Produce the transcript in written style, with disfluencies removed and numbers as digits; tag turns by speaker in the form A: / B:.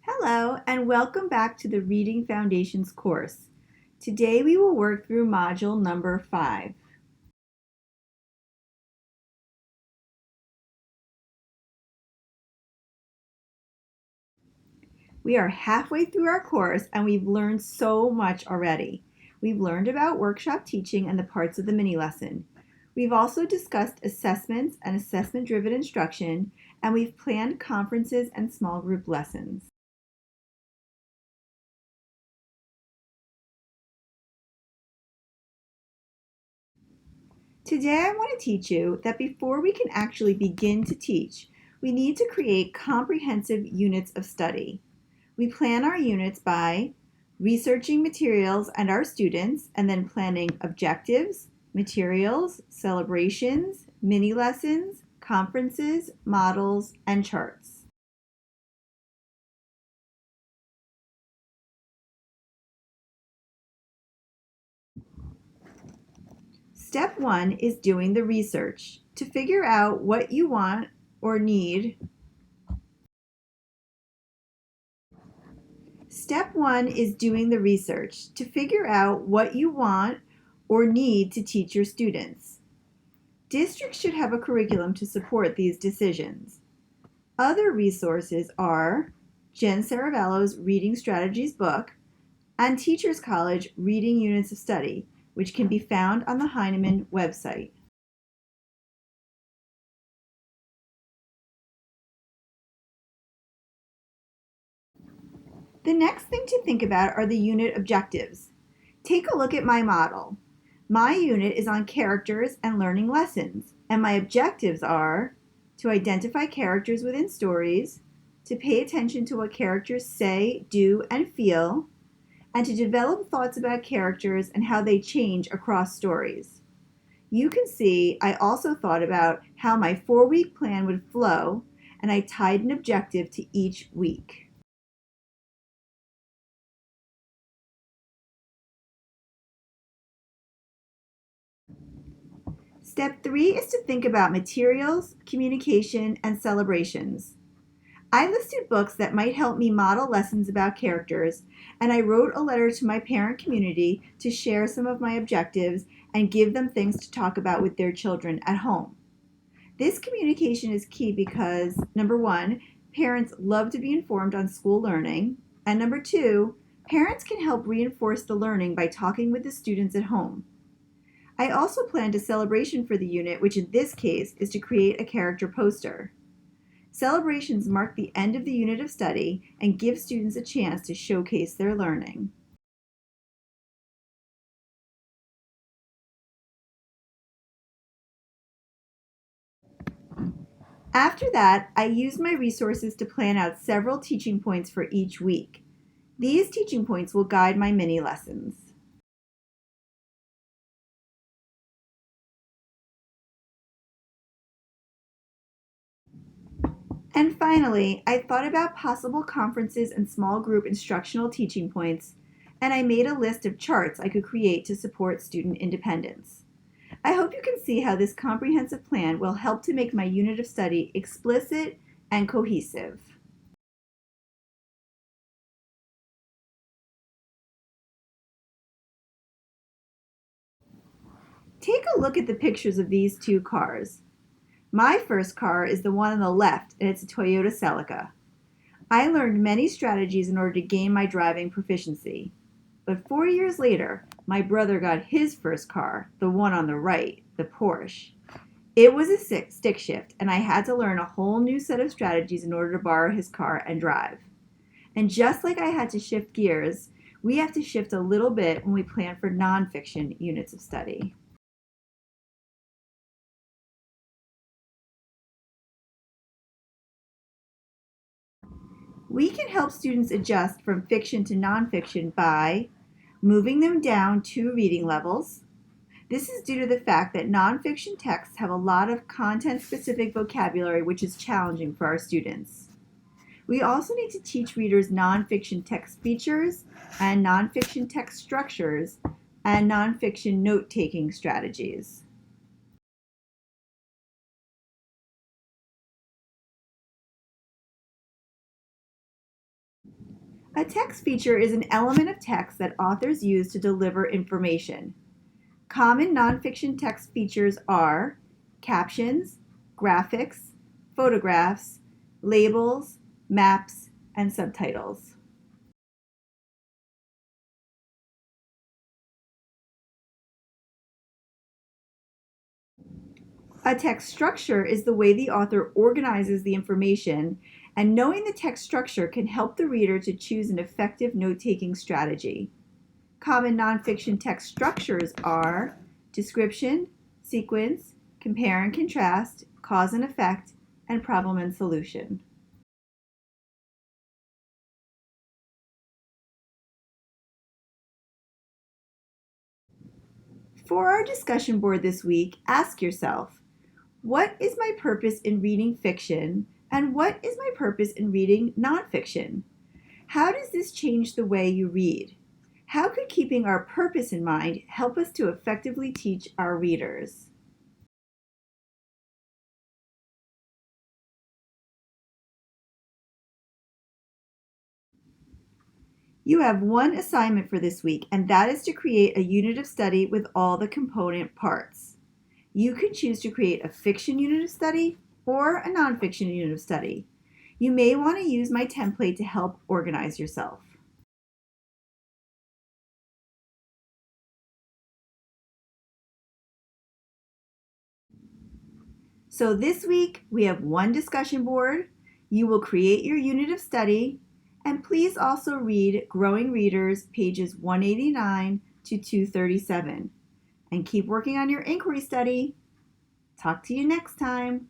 A: Hello, and welcome back to the Reading Foundations course. Today we will work through module number 5. We are halfway through our course and we've learned so much already. We've learned about workshop teaching and the parts of the mini lesson. We've also discussed assessments and assessment-driven instruction, and we've planned conferences and small group lessons. Today I want to teach you that before we can actually begin to teach, we need to create comprehensive units of study. We plan our units by researching materials and our students, and then planning objectives, materials, celebrations, mini lessons, conferences, models, and charts. Step 1 is doing the research to figure out what you want or need. Step 1 is doing the research to figure out what you want or need to teach your students. Districts should have a curriculum to support these decisions. Other resources are Jen Saravello's Reading Strategies book and Teachers College Reading Units of Study, which can be found on the Heinemann website. The next thing to think about are the unit objectives. Take a look at my model. My unit is on characters and learning lessons, and my objectives are to identify characters within stories, to pay attention to what characters say, do, and feel, and to develop thoughts about characters and how they change across stories. You can see I also thought about how my 4-week plan would flow, and I tied an objective to each week. Step 3 is to think about materials, communication, and celebrations. I listed books that might help me model lessons about characters, and I wrote a letter to my parent community to share some of my objectives and give them things to talk about with their children at home. This communication is key because, number 1, parents love to be informed on school learning, and number 2, parents can help reinforce the learning by talking with the students at home. I also planned a celebration for the unit, which in this case is to create a character poster. Celebrations mark the end of the unit of study and give students a chance to showcase their learning. After that, I used my resources to plan out several teaching points for each week. These teaching points will guide my mini lessons. And finally, I thought about possible conferences and small group instructional teaching points, and I made a list of charts I could create to support student independence. I hope you can see how this comprehensive plan will help to make my unit of study explicit and cohesive. Take a look at the pictures of these two cars. My first car is the one on the left, and it's a Toyota Celica. I learned many strategies in order to gain my driving proficiency. But 4 years later, my brother got his first car, the one on the right, the Porsche. It was a stick shift, and I had to learn a whole new set of strategies in order to borrow his car and drive. And just like I had to shift gears, we have to shift a little bit when we plan for nonfiction units of study. We can help students adjust from fiction to nonfiction by moving them down 2 reading levels. This is due to the fact that nonfiction texts have a lot of content-specific vocabulary, which is challenging for our students. We also need to teach readers nonfiction text features and nonfiction text structures and nonfiction note-taking strategies. A text feature is an element of text that authors use to deliver information. Common nonfiction text features are captions, graphics, photographs, labels, maps, and subtitles. A text structure is the way the author organizes the information, and knowing the text structure can help the reader to choose an effective note-taking strategy. Common nonfiction text structures are description, sequence, compare and contrast, cause and effect, and problem and solution. For our discussion board this week, ask yourself, what is my purpose in reading fiction, and what is my purpose in reading nonfiction? How does this change the way you read? How could keeping our purpose in mind help us to effectively teach our readers? You have one assignment for this week, and that is to create a unit of study with all the component parts. You can choose to create a fiction unit of study or a nonfiction unit of study. You may want to use my template to help organize yourself. So this week we have one discussion board. You will create your unit of study, and please also read Growing Readers pages 189 to 237. And keep working on your inquiry study. Talk to you next time.